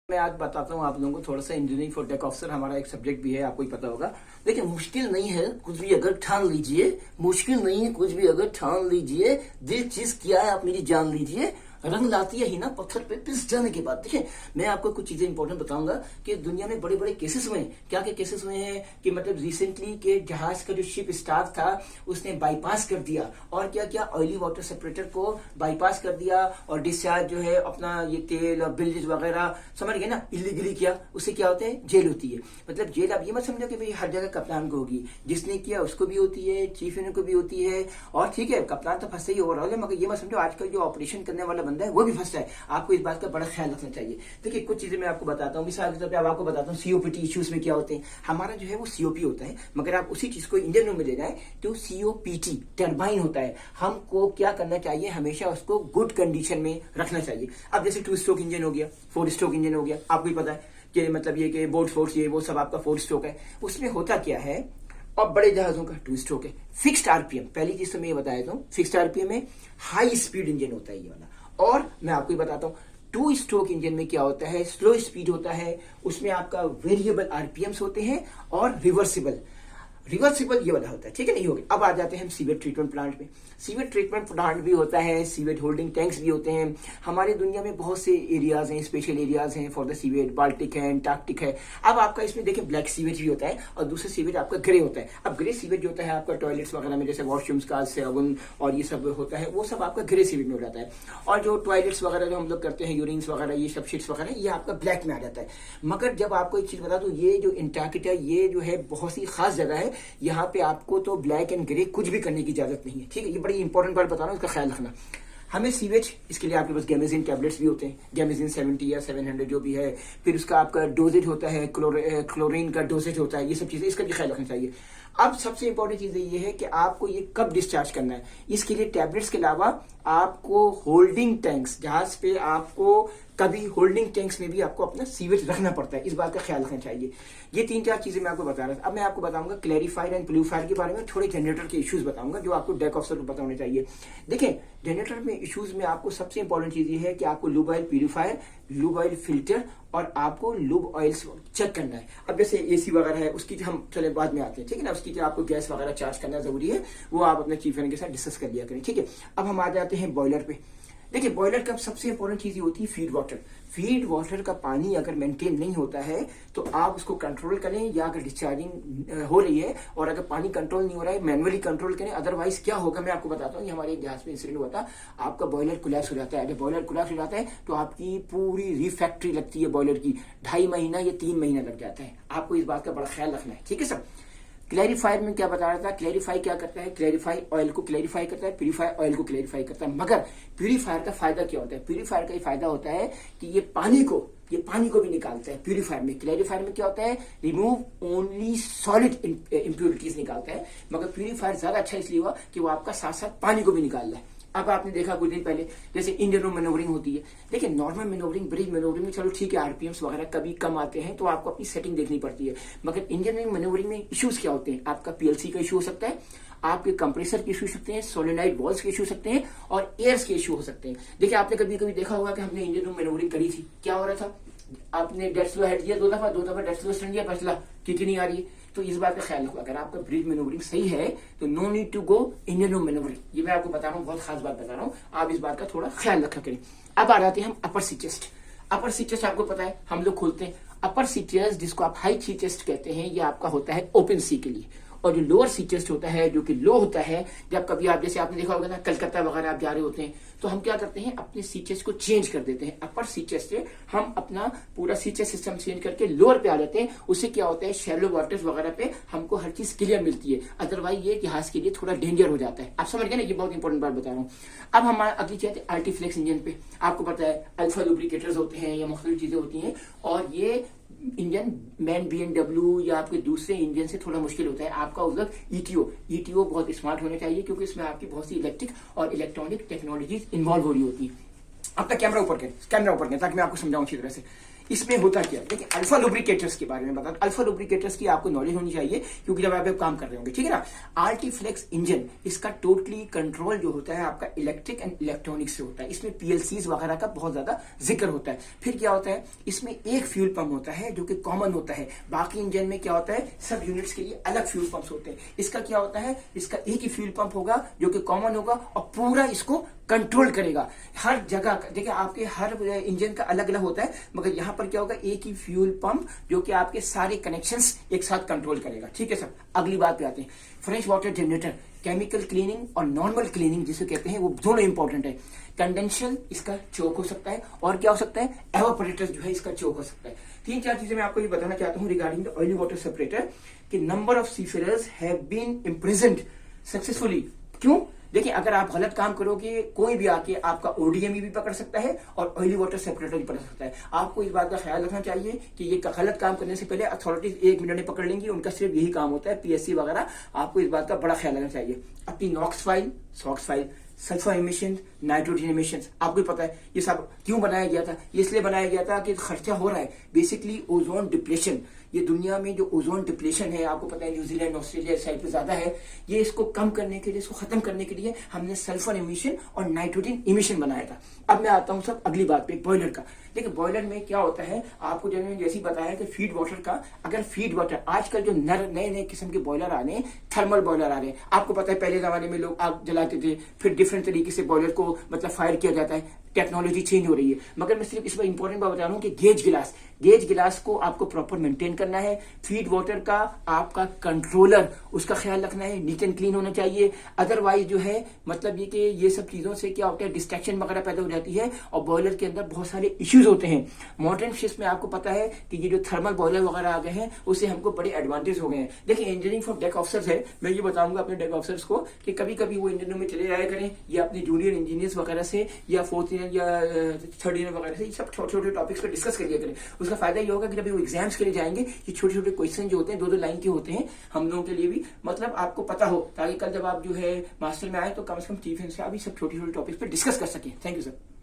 मैं आज बताता हूँ आप लोगों को थोड़ा सा इंजीनियरिंग फॉर टेक ऑफिसर हमारा एक सब्जेक्ट भी है, आपको ही पता होगा। देखिए मुश्किल नहीं है कुछ भी अगर ठान लीजिए, मुश्किल नहीं है कुछ भी अगर ठान लीजिए, दिल चीज किया है आप मेरी जान लीजिए, रंग लाती है ही ना पत्थर पे पिस जाने के बाद। देखिए मैं आपको कुछ चीजें इंपॉर्टेंट बताऊंगा कि दुनिया में बड़े बड़े केसेस हुए हैं। क्या क्या केसेस हुए हैं कि मतलब रिसेंटली के जहाज का जो शिप स्टाफ था उसने बाईपास कर दिया, और क्या क्या ऑयली वाटर सेपरेटर को बाईपास कर दिया, और डिस्चार्ज जो है अपना ये तेल और बिल्डिज वगैरह समझ गए ना इलीगली किया। उससे क्या होता है, जेल होती है। मतलब जेल आप ये मत समझो कि भाई हर जगह कप्तान को होगी, जिसने किया उसको भी होती है, चीफ इंजीनियर को भी होती है, और ठीक है कप्तान तो फंसता ही ओवरऑल है, मगर ये मत समझो आजकल जो ऑपरेशन करने वाला बंदा है वो भी फंसता है। आपको इस बात का बड़ा ख्याल रखना चाहिए। देखिए कुछ चीजें मैं आपको बताता हूँ, मिसाल के तौर पर आपको बताता हूँ सीओपीटी इश्यूज में क्या होते हैं। हमारा जो है वो सीओपी होता है, मगर आप उसी चीज को इंडियन में ले जाए तो सीओपीटी टर्बाइन होता है। हमको क्या करना चाहिए, हमेशा उसको गुड कंडीशन में रखना चाहिए। अब जैसे 2 स्ट्रोक इंजन हो गया, 4 स्ट्रोक इंजन हो गया, आपको ही पता है कि मतलब ये कि बोट फोर्स ये वो सब आपका 4 स्ट्रोक है। उसमें होता क्या है, और बड़े जहाजों का 2 स्ट्रोक है, फिक्स्ड आरपीएम। पहली चीज तो मैं ये बताया था, फिक्स्ड आरपीएम में हाई स्पीड इंजन होता है ये वाला। और मैं आपको ही बताता हूँ 2 स्ट्रोक इंजन में क्या होता है, स्लो स्पीड होता है, उसमें आपका वेरिएबल आरपीएम्स होते हैं, और रिवर्सिबल ये वाला होता है। ठीक है, नहीं हो गया। अब आ जाते हैं हम सीवेज ट्रीटमेंट प्लांट में। सीवेज ट्रीटमेंट प्लांट भी होता है, सीवेज होल्डिंग टैंक्स भी होते हैं। हमारे दुनिया में बहुत से एरियाज हैं, स्पेशल एरियाज हैं फॉर द सीवेज, बाल्टिक है, अंटार्कटिक है। अब आपका इसमें देखिए ब्लैक सीवेज भी होता है, और दूसरा सीवेज आपका ग्रे होता है। अब ग्रे सीवेज जो होता है आपका टॉयलेट्स वगैरह में, जैसे वॉशरूम्स का सेवन और ये सब होता है, वो सब आपका ग्रे सीवेज में हो जाता है। और जो टॉयलेट्स वगैरह जो हम लोग करते हैं, यूरिन्स वगैरह, ये सब शीट्स वगैरह, ये आपका ब्लैक में आ जाता है। मगर जब आपको एक चीज बता दूं, ये जो अंटार्कटिका ये जो है बहुत ही खास जगह है, यहाँ पे आपको तो ब्लैक एंड ग्रे कुछ भी करने की इजाजत नहीं है। ठीक है, ये बड़ी इंपॉर्टेंट बात बता रहा हूँ, इसका ख्याल रखना। हमें सीवेज, इसके लिए आपके पास गैमेजिन टैबलेट्स भी होते हैं, गैमेजिन 70 या 700 जो भी है। फिर उसका आपका डोजेज होता है, क्लोरीन का डोजेज होता है, ये सब चीजें, इसका भी ख्याल रखना चाहिए। अब सबसे इंपॉर्टेंट चीज ये है कि आपको ये कब डिस्चार्ज करना है। इसके लिए टैबलेट्स के अलावा आपको होल्डिंग टैंक्स, जहाज पे आपको कभी होल्डिंग टैंक्स में भी आपको अपना सीवेज रखना पड़ता है, इस बात का ख्याल रखना चाहिए। ये 3-4 चीजें मैं आपको बता रहा था। अब मैं आपको बताऊंगा क्लैरिफायर एंड प्यूरीफायर के बारे में, थोड़े जनरेटर के इश्यूज बताऊंगा जो आपको डेक ऑफिसर को पता होने चाहिए। देखिए जनरेटर में इश्यूज में आपको सबसे इंपॉर्टेंट चीज ये है कि आपको lube oil purifier, lube oil filter, और आपको लूब ऑयल्स चेक करना है। अब जैसे एसी वगैरह है, उसकी हम चले बाद में आते हैं, ठीक है ना। उसकी जो आपको गैस वगैरह चार्ज करना जरूरी है, वो आप अपने चीफ इंजीनियर के साथ डिस्कस कर लिया करें। ठीक है, अब हम आ जाते हैं बॉयलर पे। देखिए बॉयलर का सबसे इंपॉर्टेंट चीज होती है फीड वाटर। फीड वाटर का पानी अगर मेंटेन नहीं होता है तो आप उसको कंट्रोल करें, या अगर डिस्चार्जिंग हो रही है और अगर पानी कंट्रोल नहीं हो रहा है मैनुअली कंट्रोल करें। अदरवाइज क्या होगा मैं आपको बताता हूँ। हमारे एक जहाज में इंसिडेंट हुआ था, आपका बॉयलर कोलैप्स हो जाता है। जब बॉयलर कोलैप्स हो जाता है तो आपकी पूरी रिफैक्ट्री लगती है बॉयलर की, 2.5 महीना या 3 महीना लग जाता है। आपको इस बात का बड़ा ख्याल रखना है, ठीक है सब। क्लैरिफायर में क्या बता रहा था, क्लैरिफाई क्या करता है, क्लैरिफाई ऑयल को क्लैरिफाई करता है, प्यूरीफायर ऑयल को क्लैरिफाई करता है। मगर प्यूरीफायर का फायदा क्या होता है, प्यूरीफायर का ये फायदा होता है कि ये पानी को भी निकालता है प्यूरीफायर में। क्लैरिफायर में क्या होता है, रिमूव ओनली सॉलिड इंप्योरिटीज निकालता है, मगर प्यूरीफायर ज्यादा अच्छा इसलिए हुआ कि वो आपका साथ साथ पानी को भी निकाल रहा है। अब आपने देखा कुछ दिन पहले जैसे इंडियन मैनोवरिंग होती है। देखिए नॉर्मल मैनोवरिंग, ब्रिज मैनोवरिंग में चलो ठीक है, आरपीएम्स वगैरह कभी कम आते हैं तो आपको अपनी सेटिंग देखनी पड़ती है। मगर इंडियन मैनोवरिंग में इश्यूज क्या होते हैं, आपका पीएलसी का इशू हो सकता है, आपके कंप्रेसर के इशू हो सकते हैं, सोलेनाइड वॉल्स के इशू हो सकते हैं, और एयर्स के इशू हो सकते हैं। देखिए आपने कभी कभी देखा होगा कि हमने इंडियन मैनोवरिंग करी थी, क्या हो रहा था, आपने डेड स्लो हेड दिया 2 दफा डेड स्लो स्टैंड दिया, फैसला क्योंकि नहीं आ रही है। तो इस बात का ख्याल रखो, अगर आपका ब्रिज मैनोवरिंग सही है तो no need to go Indian manoeuvring. ये मैं आपको बता रहा हूँ, बहुत खास बात बता रहा हूँ, आप इस बात का थोड़ा ख्याल रखा करें। अब आ जाते हैं हम अपर सी चेस्ट। अपर सी चेस्ट आपको पता है हम लोग खोलते हैं। अपर सी चेस्ट जिसको आप हाई सी चेस्ट कहते हैं, ये आपका होता है ओपन सी के लिए। और जो लोअर सी चेस्ट होता है जो कि लो होता है, जब कभी आप जैसे आपने देखा होगा ना कलकत्ता वगैरह आप जा रहे होते हैं तो हम क्या करते हैं, अपने सी चेस्ट को चेंज कर देते हैं। अपर सी चेस्ट से हम अपना पूरा सी चेस्ट सिस्टम चेंज करके लोअर पे आ जाते हैं। उससे क्या होता है, शैलो वाटर्स वगैरह पे हमको हर चीज क्लियर मिलती है। अदरवाइज ये जहाज के लिए थोड़ा डेंजर हो जाता है। आप समझ गए ना, ये बहुत इंपॉर्टेंट बात बता रहा हूँ। अब हमारा अगली चीज है अल्टीफ्लेक्स इंजन पे। आपको पता है अल्फा लुब्रिकेटर्स होते हैं या मुख्तलिफ चीजें होती हैं, और ये इंजन मैन BMW या आपके दूसरे इंजन से थोड़ा मुश्किल होता है। आपका उधर ईटीओ बहुत स्मार्ट होने चाहिए, क्योंकि इसमें आपकी बहुत सी इलेक्ट्रिक और इलेक्ट्रॉनिक टेक्नोलॉजीज इन्वॉल्व हो रही होती है। आपका कैमरा ऊपर करें ताकि मैं आपको समझाऊं अच्छी तरह से। इसमें होता क्या है, देखिए अल्फा लुब्रिकेटर्स के बारे में बता। अल्फा लुब्रिकेटर्स की आपको नॉलेज होनी चाहिए, क्योंकि जब आप काम कर रहे होंगे, ठीक है ना। आर्टिफ्लेक्स इंजन, इसका टोटली कंट्रोल जो होता है आपका इलेक्ट्रिक एंड इलेक्ट्रॉनिक से होता है। इसमें पीएलसीज वगैरह का बहुत ज्यादा जिक्र होता है। फिर क्या होता है, इसमें एक फ्यूल पंप होता है जो कि कॉमन होता है। बाकी इंजन में क्या होता है, सब यूनिट्स के लिए अलग फ्यूल पंप्स होते हैं। इसका क्या होता है, इसका एक ही फ्यूल पंप होगा जो कि कॉमन होगा और पूरा इसको कंट्रोल करेगा हर जगह। देखिए आपके हर इंजन का अलग अलग होता है, मगर यहां पर क्या होगा, एक ही फ्यूल पंप जो कि आपके सारे कनेक्शंस एक साथ कंट्रोल करेगा, ठीक है सर। अगली बात पे आते हैं, fresh water generator, chemical cleaning और नॉर्मल क्लीनिंग जिसे कहते हैं, वो दोनों इंपॉर्टेंट है। कंडेंसर इसका चोक हो सकता है, और क्या हो सकता है, एवापोरेटर जो है इसका चोक हो सकता है। 3-4 चीजें मैं आपको ये बताना चाहता हूँ regarding the oily water separator, कि number of seafarers have been imprisoned successfully. क्यों, देखिए अगर आप गलत काम करोगे, कोई भी आके आपका ओडीएमई भी पकड़ सकता है और ऑयली वाटर सेपरेटर भी पकड़ सकता है। आपको इस बात का ख्याल रखना चाहिए कि ये गलत काम करने से पहले अथॉरिटीज 1 मिनट में पकड़ लेंगी, उनका सिर्फ यही काम होता है, पीएससी वगैरह। आपको इस बात का बड़ा ख्याल रखना चाहिए। अपनी NOx file, SOx file, sulphur emission, nitrogen emission, आपको पता है ये सब क्यों बनाया गया था। ये इसलिए बनाया गया था कि खर्चा हो रहा है बेसिकली ओजोन डिप्लेशन। ये दुनिया में जो ओजोन डिप्लेशन है, आपको पता है न्यूजीलैंड ऑस्ट्रेलिया साइड पे ज्यादा है। ये इसको कम करने के लिए, इसको खत्म करने के लिए हमने सल्फर इमिशन और नाइट्रोजन इमिशन बनाया था। अब मैं आता हूं सब अगली बात पे, बॉयलर का। देखिए बॉयलर में क्या होता है, आपको जो मैंने जैसे ही बताया कि फीड वाटर का, अगर फीड वाटर, आजकल जो नए नए किस्म के बॉयलर आ रहे हैं, थर्मल बॉयलर आ रहे हैं। आपको पता है पहले जमाने में लोग आग जलाते थे, फिर डिफरेंट तरीके से बॉयलर को मतलब फायर किया जाता है। टेक्नोलॉजी चेंज हो रही है, मगर मैं सिर्फ इस पर इंपॉर्टेंट बात बता रहा हूँ कि गेज गिलास को आपको प्रॉपर मेंटेन करना है। फीड वाटर का आपका कंट्रोलर, उसका ख्याल रखना है, नीट एंड क्लीन होना चाहिए। अदरवाइज जो है मतलब ये कि ये सब चीजों से क्या होता है, डिस्ट्रैक्शन वगैरह पैदा हो जाती है और बॉयलर के अंदर बहुत सारे इश्यूज होते हैं। मॉडर्न शिप्स में आपको पता है कि ये जो थर्मल बॉयलर वगैरह आ गए हैं, उससे हमको बड़े एडवांटेज हो गए हैं। देखिए इंजीनियरिंग फॉर डेक ऑफिसर्स है, मैं ये बताऊंगा अपने डेक ऑफिसर्स को कि कभी कभी वो इंजीनियरिंग में चले जाया करें, या अपने जूनियर इंजीनियर्स वगैरह से, या 4th ईयर या 3rd ईयर वगैरह से, सब छोटे छोटे टॉपिक्स पर डिस्कस कर लिया करें। उसका फायदा ये होगा कि जब वो एग्जाम्स के लिए जाएंगे, ये छोटे छोटे क्वेश्चन जो होते हैं 2-2 लाइन के होते हैं, हम लोगों के लिए भी मतलब आपको पता हो, ताकि कल जब आप जो है मास्टर में आए तो कम से कम टीफिन से आप सब छोटे छोटे टॉपिक्स पर डिस्कस कर सकें। Thank you sir.